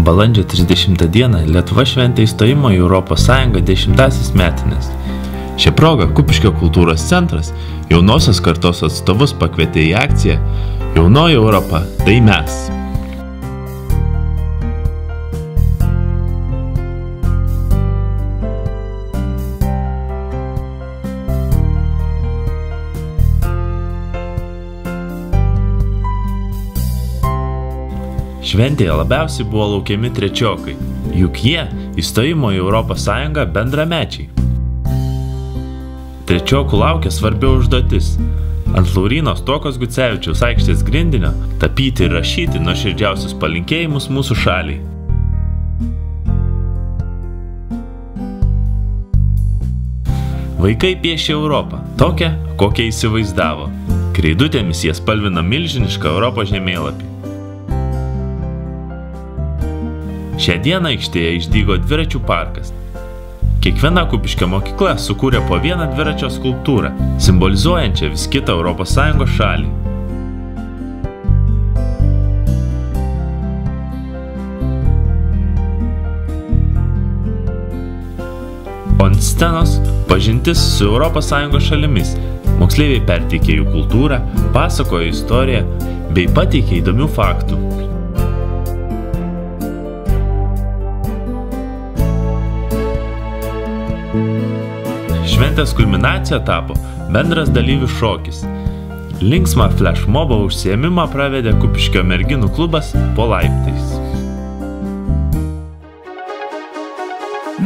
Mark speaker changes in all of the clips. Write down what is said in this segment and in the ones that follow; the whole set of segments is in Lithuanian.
Speaker 1: Balandžio 30 dieną Lietuva šventė įstojimo į Europos Sąjungą 10-asis metines. Šia proga Kupiškio kultūros centras jaunosios kartos atstovus pakvietė į akciją Jaunoji Europa – tai mes. Šventėje labiausiai buvo laukiami trečiokai, juk jie įstojimo į Europos Sąjungą bendramečiai. Trečiokų laukia svarbi užduotis – ant Lauryno Stuokos Gucevičiaus aikštės grindinio tapyti ir rašyti nuoširdžiausius palinkėjimus mūsų šaliai. Vaikai piešė Europą, tokią, kokią įsivaizdavo. Kreidutėmis jie spalvino milžinišką Europos žemėlapį. Šią dieną aikštėje išdygo dviračių parkas. Kiekviena Kupiškio mokykla sukūrė po vieną dviračio skulptūrą, simbolizuojančią vis kitą Europos Sąjungos šalį. O ant scenos pažintis su Europos Sąjungos šalimis. Moksleiviai perteikė jų kultūrą, pasakojo istoriją bei pateikė įdomių faktų. Šventės kulminacija tapo bendras dalyvių šokis. Linksmą flashmobo užsiėmimą pravedė Kupiškio merginų klubas po laiptais.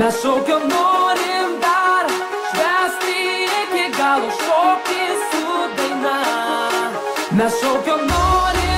Speaker 2: Mes šokio norim dar, švęsti iki galo šokį su daina. Mes šokio norim